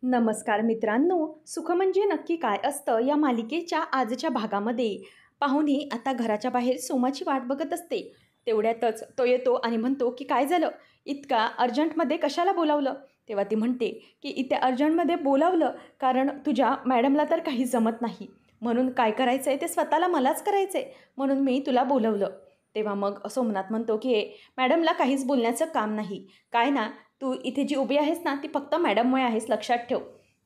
नमस्कार मित्रांनो, सुख म्हणजे नक्की काय असतं या मालिकेच्या आजच्या भागामध्ये पाहुणी आता घराच्या बाहेर सोमाची वाट बघत असते. तेवढ्यातच तो येतो आणि म्हणतो की काय झालं, इतका अर्जंटमध्ये कशाला बोलावलं. तेव्हा ती म्हणते की इथे अर्जंटमध्ये बोलावलं कारण तुझ्या मॅडमला तर काही जमत नाही, म्हणून काय करायचं आहे ते स्वतःला मलाच करायचं आहे, म्हणून मी तुला बोलवलं. तेव्हा मग सोमनाथ म्हणतो की मॅडमला काहीच बोलण्याचं काम नाही, काय ना, तू इथे जी उभी आहेस ना ती फक्त मॅडममुळे आहेस, लक्षात ठेव.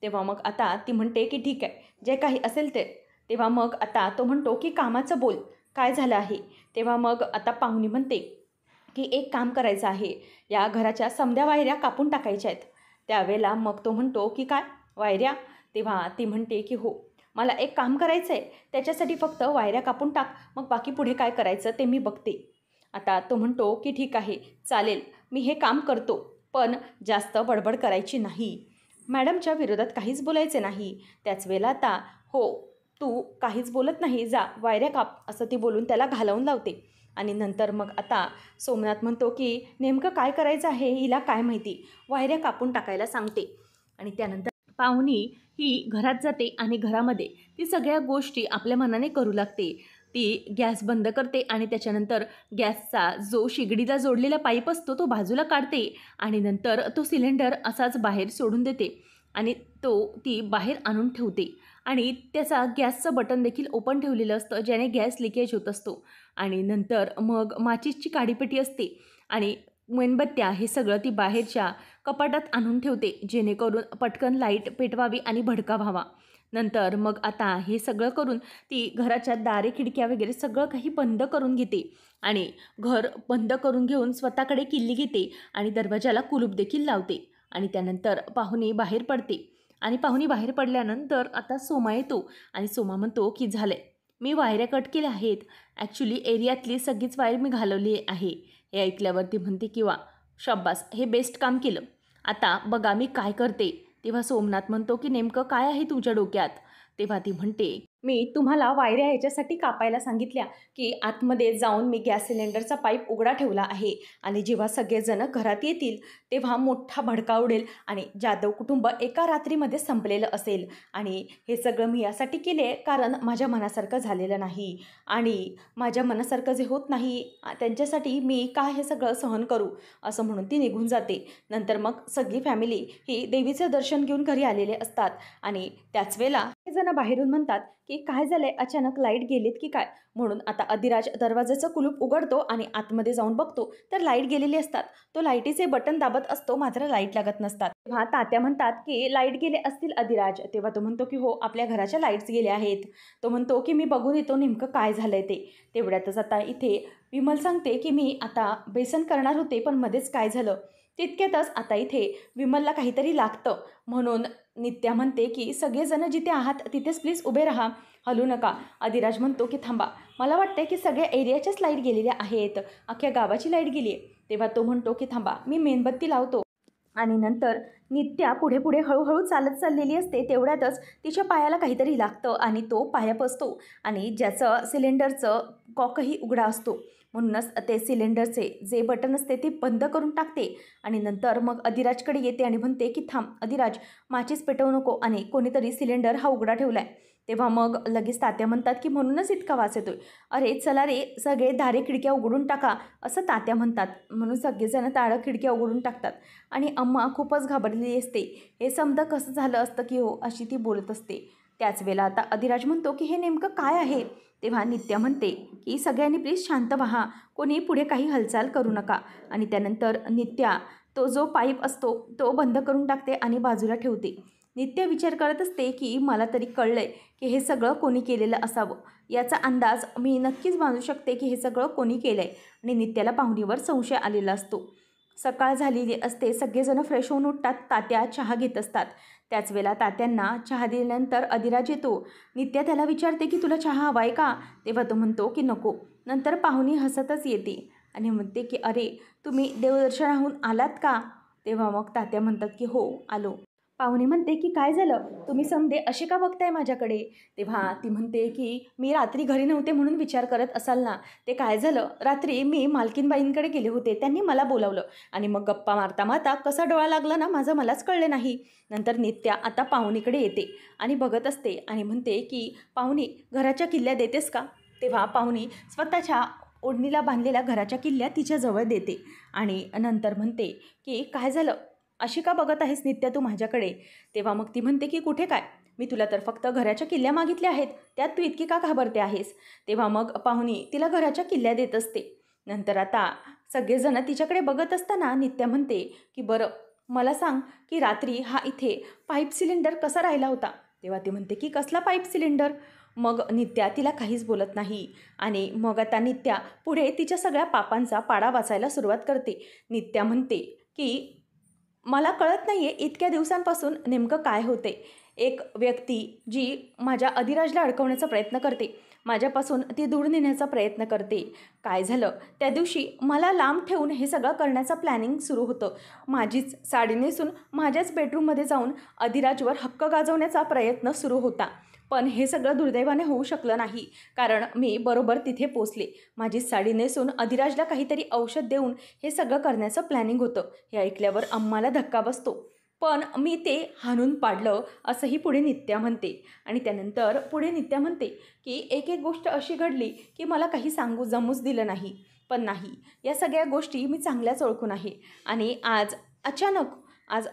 तेव्हा मग आता ती म्हणते की ठीक आहे, जे काही असेल ते. तेव्हा मग आता तो म्हणतो की कामाचं बोल, काय झालं आहे. तेव्हा मग आता पाहुणी म्हणते की एक काम करायचं आहे, या घराच्या समद्या वायऱ्या कापून टाकायच्या आहेत. त्यावेळेला मग तो म्हणतो की काय वायऱ्या. तेव्हा ती म्हणते की हो, मला एक काम करायचं आहे, त्याच्यासाठी फक्त वायऱ्या कापून टाक, मग बाकी पुढे काय करायचं ते मी बघते. आता तो म्हणतो की ठीक आहे, चालेल, मी हे काम करतो, पण जास्त बडबड करायची नाही, मॅडमच्या विरोधात काहीच बोलायचे नाही. त्याच वेळेला आता हो, तू काहीच बोलत नाही, जा वायऱ्या काप, असं ती बोलून त्याला घालवून लावते. आणि नंतर मग आता सोमनाथ म्हणतो की नेमकं काय करायचं आहे हिला काय माहिती, वायऱ्या कापून टाकायला सांगते. आणि त्यानंतर पाहुणी ही घरात जाते आणि घरामध्ये ती सगळ्या गोष्टी आपल्या मनाने करू लागते. ती गॅस बंद करते आणि त्याच्यानंतर गॅसचा जो शिगडीला जोडलेला पाईप असतो तो बाजूला काढते आणि नंतर तो सिलेंडर असाच बाहेर सोडून देते आणि ती बाहेर आणून ठेवते. आणि त्याचा गॅसचं बटन देखील ओपन ठेवलेलं असतं, ज्याने गॅस लिकेज होत असतो. आणि नंतर मग माचीसची काडीपेटी असते आणि मेणबत्त्या हे सगळं ती बाहेरच्या कपाटात आणून ठेवते, जेणेकरून पटकन लाईट पेटवावी आणि भडका व्हावा. नंतर मग आता हे सगळं करून ती घराच्या दारे खिडक्या वगैरे सगळं काही बंद करून घेते आणि घर बंद करून घेऊन स्वतःकडे किल्ली घेते आणि दरवाजाला कुलूप देखील लावते. आणि त्यानंतर पाहुणी बाहेर पडते आणि पाहुणी बाहेर पडल्यानंतर आता सोमा येतो आणि सोमा म्हणतो की झालंय, मी वायऱ्या कट केल्या आहेत, ॲक्च्युली एरियातली सगळीच वायर मी घालवली आहे. हे ऐकल्यावरती म्हणते की वा, शाब्बास, हे बेस्ट काम केलं, आता बघा मी काय करते. तेव्हा सोमनाथ म्हणतो की नेमकं काय आहे तुमच्या डोक्यात. तेव्हा ती म्हणते मी तुम्हाला वायऱ्या ह्याच्यासाठी कापायला सांगितल्या की आतमध्ये जाऊन मी गॅस सिलेंडरचा पाईप उघडा ठेवला आहे आणि जेव्हा सगळेजण घरात येतील तेव्हा मोठा भडका उडेल आणि जाधव कुटुंब एका रात्रीमध्ये संपलेलं असेल. आणि हे सगळं मी यासाठी केले कारण माझ्या मनासारखं झालेलं नाही आणि माझ्या मनासारखं जे होत नाही त्यांच्यासाठी मी काय हे सगळं सहन करू, असं म्हणून ती निघून जाते. नंतर मग सगळी फॅमिली ही देवीचं दर्शन घेऊन घरी आलेले असतात आणि त्याच वेळेला हे जण बाहेरून म्हणतात की काय झालंय, अचानक लाईट गेलीत की काय. म्हणून आता अधिराज दरवाजाचं कुलूप उघडतो आणि आतमध्ये जाऊन बघतो तर लाईट गेलेली असतात. तो लाईटीचे बटन दाबत असतो, मात्र लाईट लागत नसतात. तेव्हा तात्या म्हणतात की लाईट गेले असतील अधिराज. तेव्हा तो म्हणतो की हो, आपल्या घराच्या लाईट्स गेल्या आहेत. तो म्हणतो की मी बघून येतो नेमकं काय झालंय ते. तेवढ्यातच आता इथे विमल सांगते की मी आता बेसन करणार होते पण मध्येच काय झालं. तितक्यातच आता इथे विमलला काहीतरी लागतं, म्हणून नित्या म्हणते की सगळेजण जिथे आहात तिथेच प्लीज उभे राहा, हलू नका. अधिराज म्हणतो की थांबा, मला वाटतं की सगळ्या एरियाच्याच लाईट गेलेल्या आहेत, अख्ख्या गावाची लाईट गेली आहे. तेव्हा तो म्हणतो की थांबा, मी मेणबत्ती लावतो. आणि नंतर नित्या पुढे पुढे हळूहळू चालत चाललेली असते. तेवढ्यातच तिच्या पायाला काहीतरी लागतं आणि तो पाया बसतो आणि ज्याचं सिलेंडरचं कॉकही उघडा असतो. म्हणूनच ते सिलेंडरचे जे बटन असते ते बंद करून टाकते आणि नंतर मग अधिराजकडे येते आणि म्हणते की थांब अधिराज, माचीस पेटवू नको आणि कोणीतरी सिलेंडर हा उघडा ठेवला आहे. तेव्हा मग लगेच तात्या म्हणतात की म्हणूनच इतका वास येतोय. अरे चला रे, सगळे दारे खिडक्या उघडून टाका, असं तात्या म्हणतात. म्हणून सगळेजण दारं खिडक्या उघडून टाकतात आणि अम्मा खूपच घाबरलेली असते. हे समजा कसं झालं असतं की हो, अशी ती बोलत असते. त्याच वेळेला आता अधिराज म्हणतो की हे नेमकं काय आहे. तेव्हा नित्या म्हणते की सगळ्यांनी प्लीज शांत व्हा, कोणी पुढे काही हालचाल करू नका. आणि त्यानंतर नित्या तो जो पाईप असतो तो बंद करून टाकते आणि बाजूला ठेवते. नित्या विचार करत असते की मला तरी कळलं आहे की हे सगळं कोणी केलेलं असावं, याचा अंदाज मी नक्कीच बांधू शकते की हे सगळं कोणी केलं आहे. आणि नित्याला पाहुणीवर संशय आलेला असतो. सकाळ झालेली असते, सगळेजण फ्रेश होऊन उठतात, तात्या चहा घेत असतात. त्याच वेळेला तात्यांना चहा दिल्यानंतर अधिराज येतो. नित्या त्याला विचारते की तुला चहा हवा आहे का. तेव्हा तो म्हणतो की नको. नंतर पाहुणी हसतच येते आणि म्हणते की अरे, तुम्ही देवदर्शनाहून आलात का. तेव्हा मग तात्या म्हणतात की हो आलो. पाहुणे म्हणते की काय झालं, तुम्ही समधे असे का बघताय माझ्याकडे? तेव्हा ती म्हणते की मी रात्री घरी नव्हते म्हणून विचार करत असाल ना. ते काय झालं, रात्री मी मालकीनबाईंकडे गेले होते, त्यांनी मला बोलावलं आणि मग गप्पा मारता मारता कसा डोळा लागला ना माझं मलाच कळले नाही. नंतर नित्या आता पाहुणीकडे येते आणि बघत असते आणि म्हणते की पाहुणी, घराच्या किल्ल्या देतेस का? तेव्हा पाहुणी स्वतःच्या ओढणीला बांधलेल्या घराच्या किल्ल्या तिच्याजवळ देते आणि नंतर म्हणते की काय झालं, अशी का बघत आहेस नित्या तू माझ्याकडे? तेव्हा मग ती म्हणते की कुठे काय, मी तुला तर फक्त घराच्या किल्ल्या मागितल्या आहेत, त्यात तू इतकी का घाबरते आहेस? तेव्हा मग पाहुणी तिला घराच्या किल्ल्या देत असते. नंतर आता सगळेजण तिच्याकडे बघत असताना नित्या म्हणते की बरं मला सांग की रात्री हा इथे पाईप सिलेंडर कसा राहिला होता? तेव्हा ती म्हणते की कसला पाईप सिलेंडर? मग नित्या तिला काहीच बोलत नाही आणि मग आता नित्या पुढे तिच्या सगळ्या पापांचा पाडा वाचायला सुरुवात करते. नित्या म्हणते की मला कळत नाही आहे इतक्या दिवसांपासून नेमकं काय होते. एक व्यक्ती जी माझ्या अधिराजला अडकवण्याचा प्रयत्न करते, माझ्यापासून ती दूर नेण्याचा प्रयत्न करते. काय झालं, त्या दिवशी मला लांब ठेवून हे सगळं करण्याचा प्लॅनिंग सुरू होतं. माझीच साडी नेसून माझ्याच बेडरूममध्ये जाऊन अधिराजवर हक्क गाजवण्याचा प्रयत्न सुरू होता. पण हे सगळं दुर्दैवाने होऊ शकलं नाही, कारण मी बरोबर तिथे पोचले. माझी साडी नेसून अधिराजला काहीतरी औषध देऊन हे सगळं करण्याचं प्लॅनिंग होतं. हे ऐकल्यावर आम्हाला धक्का बसतो, पण मी ते हाणून पाडलं, असंही पुढे नित्या म्हणते. आणि त्यानंतर पुढे नित्या म्हणते की एक एक गोष्ट अशी घडली की मला काही जमूच दिलं नाही. पण नाही, या सगळ्या गोष्टी मी चांगल्याच ओळखून आहे. आणि आज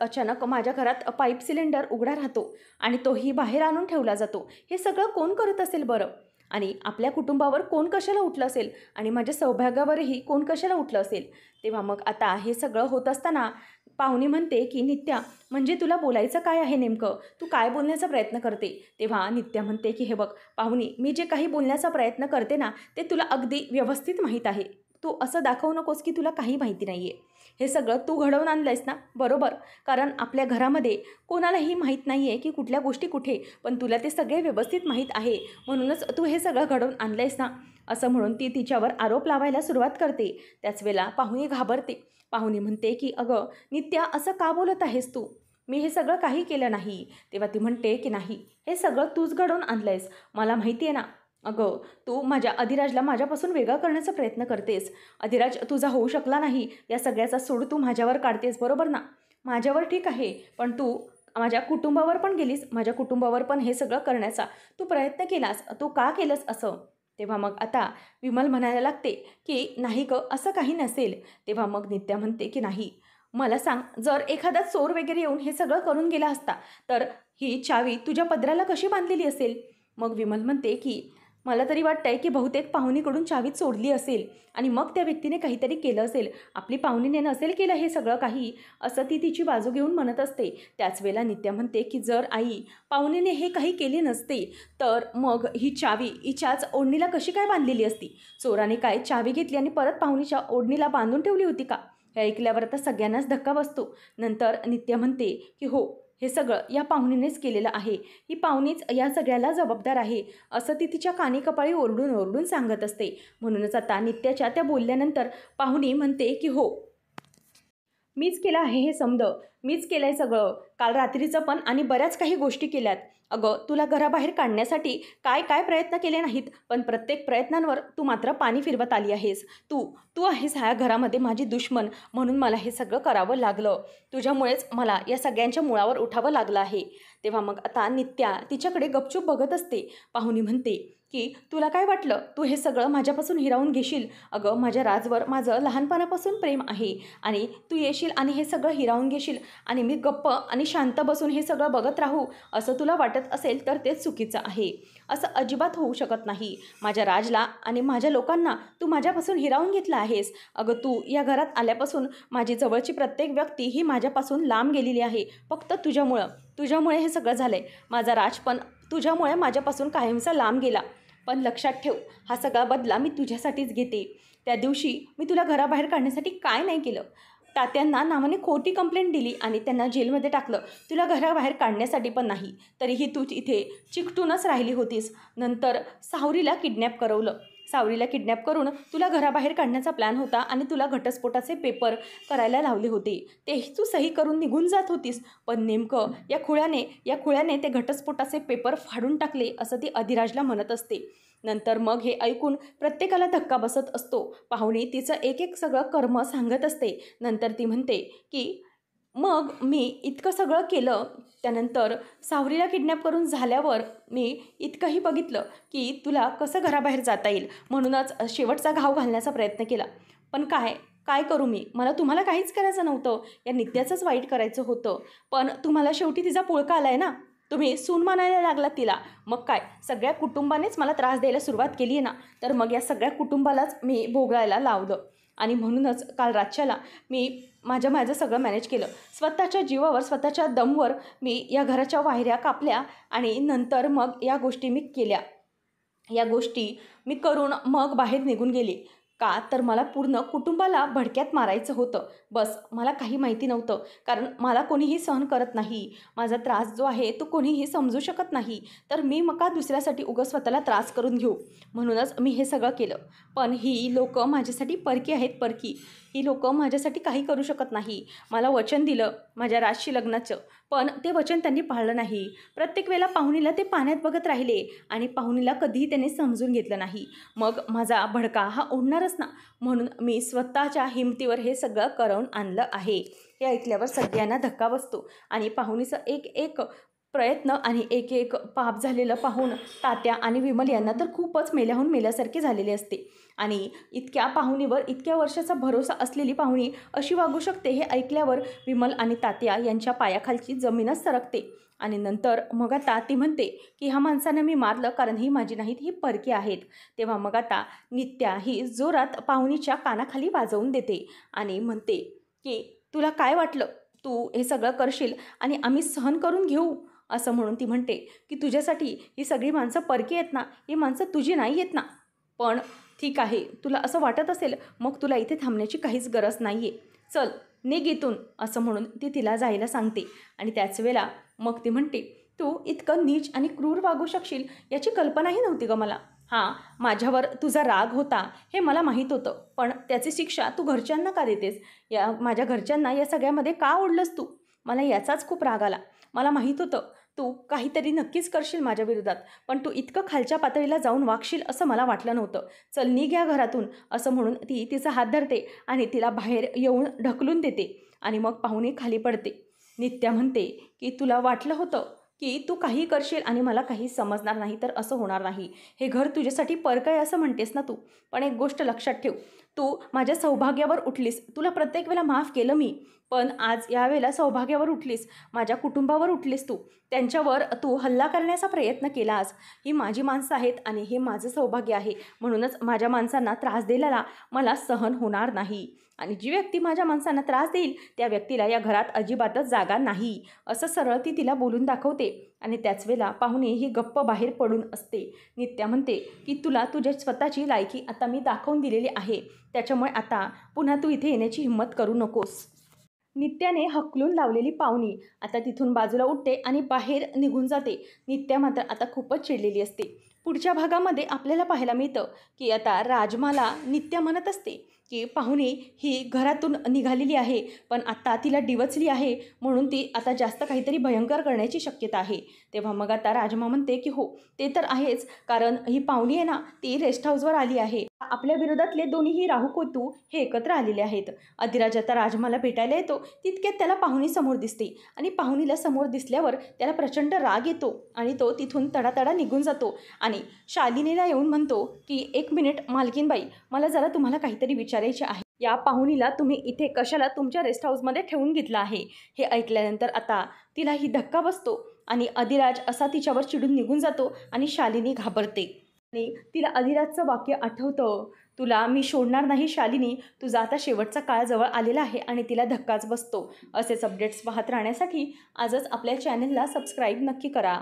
अचानक माझ्या घरात पाईप सिलेंडर उघडा राहतो आणि तोही बाहेर आणून ठेवला जातो. हे सगळं कोण करत असेल बरं? आणि आपल्या कुटुंबावर कोण कशाला उठलं असेल आणि माझ्या सौभाग्यावरही कोण कशाला उठलं असेल? तेव्हा मग आता हे सगळं होत असताना पाहुणी म्हणते की नित्या, म्हणजे तुला बोलायचं काय आहे नेमकं? तू काय बोलण्याचा प्रयत्न करते? तेव्हा नित्या म्हणते की हे बघ पाहुणी, मी जे काही बोलण्याचा प्रयत्न करते ना ते तुला अगदी व्यवस्थित माहीत आहे. तू असं दाखवू नकोस की तुला काही माहिती नाही आहे. हे सगळं तू घडवून आणलंयस ना, बरोबर? कारण आपल्या घरामध्ये कोणालाही माहीत नाही आहे की कुठल्या गोष्टी कुठे, पण तुला ते सगळे व्यवस्थित माहीत आहे, म्हणूनच तू हे सगळं घडवून आणलंयस ना, असं म्हणून ती तिच्यावर आरोप लावायला सुरुवात करते. त्याच वेळेला पाहुणी घाबरते. पाहुणी म्हणते की अगं नित्या, असं का बोलत आहेस तू? मी हे सगळं काही केलं नाही. तेव्हा ती म्हणते की नाही, हे सगळं तूच घडवून आणलंयस. मला माहिती आहे ना. अगं, तू माझ्या अधिराजला माझ्यापासून वेगळं करण्याचा प्रयत्न करतेस. अधिराज तुझा होऊ शकला नाही, या सगळ्याचा सूड तू माझ्यावर काढतेस, बरोबर ना? माझ्यावर ठीक आहे, पण तू माझ्या कुटुंबावर पण गेलीस. माझ्या कुटुंबावर पण हे सगळं करण्याचा तू प्रयत्न केलास. तू का केलंस असं? तेव्हा मग आता विमल म्हणायला लागते की नाही गं, असं काही नसेल. तेव्हा मग नित्या म्हणते की नाही, मला सांग, जर एखादा चोर वगैरे येऊन हे सगळं करून गेला असता तर ही चावी तुझ्या पदराला कशी बांधलेली असेल? मग विमल म्हणते की मला तरी वाटतंय की बहुतेक पाहुणीकडून चावी चोरली असेल आणि मग त्या व्यक्तीने काहीतरी केलं असेल. आपली पाहुणीने नसेल केलं हे सगळं काही, असं ती तिची बाजू घेऊन म्हणत असते. त्याच वेळेला नित्या म्हणते की जर आई पाहुणीने हे काही केले नसते तर मग ही चावी हिच्याच ओढणीला कशी काय बांधलेली असती? चोराने काय चावी घेतली आणि परत पाहुणीच्या ओढणीला बांधून ठेवली होती का? हे ऐकल्यावर आता सगळ्यांनाच धक्का बसतो. नंतर नित्या म्हणते की हो, हे सगळं या पाहुणीनेच केलेलं आहे. ही पाहुणीच या सगळ्याला जबाबदार आहे, असं ती तिच्या कानी कपाळी ओरडून ओरडून सांगत असते. म्हणूनच आता नित्याच्या त्या बोलल्यानंतर पाहुणी म्हणते की हो, मीच केलं आहे हे समज, मीच केलं आहे सगळं. काल रात्रीचं पण आणि बऱ्याच काही गोष्टी केल्यात. अगं, तुला घराबाहेर काढण्यासाठी काय काय प्रयत्न केले नाहीत, पण प्रत्येक प्रयत्नांवर तू मात्र पाणी फिरवत आली आहेस. तू तू आहेस ह्या घरामध्ये माझी दुश्मन, म्हणून मला हे सगळं करावं लागलं. तुझ्यामुळेच मला या सगळ्यांच्या मुळावर उठावं लागलं आहे. तेव्हा मग आता नित्या तिच्याकडे गपचूप बघत असते. पाहुणी म्हणते की तुला काय वाटलं, तू हे सगळं माझ्यापासून हिरावून घेशील? अगं, माझ्या राजवर माझं लहानपणापासून प्रेम आहे आणि तू येशील आणि हे सगळं हिरावून घेशील आणि मी गप्प आणि शांत बसून हे सगळं बघत राहू, असं तुला वाटत असेल तर तेच चुकीचं आहे. असं अजिबात होऊ शकत नाही. माझ्या राजला आणि माझ्या लोकांना तू माझ्यापासून हिरावून घेतलं आहेस. अगं, तू या घरात आल्यापासून माझी जवळची प्रत्येक व्यक्ती ही माझ्यापासून लांब गेलेली आहे. फक्त तुझ्यामुळे हे सगळं झालं आहे. माझा राज पण तुझ्यामुळे माझ्यापासून कायमचा लांब गेला. पण लक्षात ठेव, हा सगळा बदला मी तुझ्यासाठीच घेते. त्या दिवशी मी तुला घराबाहेर काढण्यासाठी काय नाही केलं. तात्यांना नावाने खोटी कंप्लेंट दिली आणि त्यांना जेलमध्ये टाकलं. तुला घराबाहेर काढण्यासाठी पण नाही. तरीही तू इथे चिकटूनच राहिली होतीस. नंतर सावरीला किडनॅप करवलं. सावरीला किडनॅप करून तुला घराबाहेर काढण्याचा प्लॅन होता आणि तुला घटस्फोटाचे पेपर करायला लावले होते. तेही तू सही करून निघून जात होतीस. पण नेमकं या खुळ्याने ते घटस्फोटाचे पेपर फाडून टाकले असं ती अधिराजला म्हणत असते. नंतर मग हे ऐकून प्रत्येकाला धक्का बसत असतो. पाहुणी तिचं एक एक सगळं कर्म सांगत असते. नंतर ती म्हणते की मग मी इतकं सगळं केलं, त्यानंतर सावरीला किडनॅप करून झाल्यावर मी इतकंही बघितलं की तुला कसं घराबाहेर जाता येईल, म्हणूनच शेवटचा घाव घालण्याचा प्रयत्न केला. पण काय करू मी? मला तुम्हाला काहीच करायचं नव्हतं, या नित्याचंच वाईट करायचं होतं. पण तुम्हाला शेवटी तिचा पुळका आला आहे ना, तुम्ही सून मानायला लागलात तिला. मग काय, सगळ्या कुटुंबानेच मला त्रास द्यायला सुरुवात केली आहे ना, तर मग या सगळ्या कुटुंबालाच मी भोगायला लावलं. आणि म्हणूनच काल रातच्याला मी माझं सगळं मॅनेज केलं. स्वतःच्या जीवावर, स्वतःच्या दमवर मी या घराच्या वाहिऱ्या कापल्या आणि नंतर मग या गोष्टी मी केल्या. या गोष्टी मी करून मग बाहेर निघून गेले. का तर मला पूर्ण कुटुंबाला भडक्यात मारायचं होतं. बस, मला काही माहिती नव्हतं, कारण मला कोणीही सहन करत नाही. माझा त्रास जो आहे तो कोणीही समजू शकत नाही. तर मी मग का दुसऱ्यासाठी उगाच स्वतःला त्रास करून घेऊ, म्हणूनच मी हे सगळं केलं. पण ही लोकं माझ्यासाठी परकी आहेत, परकी. ही लोकं माझ्यासाठी काही करू शकत नाही. मला वचन दिलं माझ्या राजशी लग्नाचं, पण ते वचन त्यांनी पाळलं नाही. प्रत्येक वेळेला पाहुणीला ते पाण्यात बघत राहिले आणि पाहुणीला कधीही त्यांनी समजून घेतलं नाही. मग माझा भडका हा उडणारच ना, म्हणून मी स्वतःच्या हिमतीवर हे सगळं करवून आणलं आहे. हे ऐकल्यावर सगळ्यांना धक्का बसतो आणि पाहुणीचं एक एक प्रयत्न आणि एक एक पाप झालेलं पाहून तात्या आणि विमल यांना तर खूपच मेल्याहून मेल्यासारखे झालेले असते. आणि इतक्या पाहुणीवर इतक्या वर्षाचा भरोसा असलेली पाहुणी अशी वागू शकते, हे ऐकल्यावर विमल आणि तात्या यांच्या पायाखालची जमीनच सरकते. आणि नंतर मग आता ती म्हणते की ह्या माणसानं मी मारलं, कारण ही माझी नाहीत, ही परकी आहेत. तेव्हा मग आता नित्या ही जोरात पाहुणीच्या कानाखाली वाजवून देते आणि म्हणते की तुला काय वाटलं, तू हे सगळं करशील आणि आम्ही सहन करून घेऊ, असं म्हणून ती म्हणते की तुझ्यासाठी ही सगळी माणसं परकी आहेत ना, ही माणसं तुझी नाही आहेत ना. पण ठीक आहे, तुला असं वाटत असेल, मग तुला इथे थांबण्याची काहीच गरज नाही आहे. चल निघ इथून, असं म्हणून ती तिला जायला सांगते. आणि त्याच वेळेला मग ती म्हणते तू इतकं नीच आणि क्रूर वागू शकशील याची कल्पनाही नव्हती ग मला. हां, माझ्यावर तुझा राग होता हे मला माहीत होतं, पण त्याची शिक्षा तू घरच्यांना का देतेस? माझ्या घरच्यांना या सगळ्यामध्ये का ओढलंस तू? मला याचाच खूप राग आला. मला माहीत होतं तू काहीतरी नक्कीच करशील माझ्या विरोधात, पण तू इतकं खालच्या पातळीला जाऊन वागशील असं मला वाटलं नव्हतं. चल निघ या घरातून, असं म्हणून ती तिचा हात धरते आणि तिला बाहेर येऊन ढकलून देते. आणि मग पाहुणी खाली पडते. नित्या म्हणते की तुला वाटलं होतं की तू काही करशील आणि मला काही समजणार नाही, तर असं होणार नाही. हे घर तुझ्यासाठी परक आहे असं म्हणतेस ना तू, पण एक गोष्ट लक्षात ठेव, तू माझ्या सौभाग्यावर उठलीस. तुला प्रत्येक वेळेला माफ केलं मी, पण आज यावेळेला सौभाग्यावर उठलीस, माझ्या कुटुंबावर उठलीस. त्यांच्यावर तू हल्ला करण्याचा प्रयत्न केलास. ही माझी माणसं आहेत आणि हे माझं सौभाग्य आहे, म्हणूनच माझ्या माणसांना त्रास दिलेला मला सहन होणार नाही. आणि जी व्यक्ती माझ्या माणसांना त्रास देईल त्या व्यक्तीला या घरात अजिबातच जागा नाही, असं सरळ ती तिला बोलून दाखवते. आणि त्याच वेळेला पाहुणे ही गप्प बाहेर पडून असते. नित्या म्हणते की तुला तुझ्या स्वतःची लायकी आता मी दाखवून दिलेली आहे, त्याच्यामुळे आता पुन्हा तू इथे येण्याची हिंमत करू नकोस. नित्याने हकलून लावलेली पाहुणी आता तिथून बाजूला उठते आणि बाहेर निघून जाते. नित्या मात्र आता खूपच चिडलेली असते. पुढच्या भागामध्ये आपल्याला पाहायला मिळतं की आता राजमाला नित्या म्हणत असते की पाहुणी ही घरातून निघालेली आहे, पण आत्ता तिला डिवचली आहे, म्हणून ती आता जास्त काहीतरी भयंकर करण्याची शक्यता आहे. तेव्हा मग आता राजमा म्हणते की हो, ते तर आहेच, कारण ही पाहुणी आहे ना, ती रेस्ट हाऊसवर आली आहे. आपल्या विरोधातले दोन्हीही राहू कोतू हे एकत्र आलेले आहेत. अधिराज आता राजमाला भेटायला येतो, तितक्यात त्याला पाहुणी समोर दिसते आणि पाहुणीला समोर दिसल्यावर त्याला प्रचंड राग येतो आणि तो तिथून तडातडा निघून जातो. आणि शालिनीला येऊन म्हणतो की एक मिनिट मालकीनबाई, मला जरा तुम्हाला काहीतरी विचारायचे आहे. या पाहुणीला तुम्ही इथे कशाला तुमच्या रेस्ट हाऊसमध्ये ठेवून घेतलं आहे? हे ऐकल्यानंतर आता तिला ही धक्का बसतो आणि अधिराज असा तिच्यावर चिडून निघून जातो आणि शालिनी घाबरते. आणि तिला अधिराजचं वाक्य आठवतं, तुला मी सोडणार नाही शालिनी, तुझा आता शेवटचा काळ जवळ आलेला आहे. आणि तिला धक्काच बसतो. असेच अपडेट्स पाहत राहण्यासाठी आजच आपल्या चॅनलला सबस्क्राईब नक्की करा.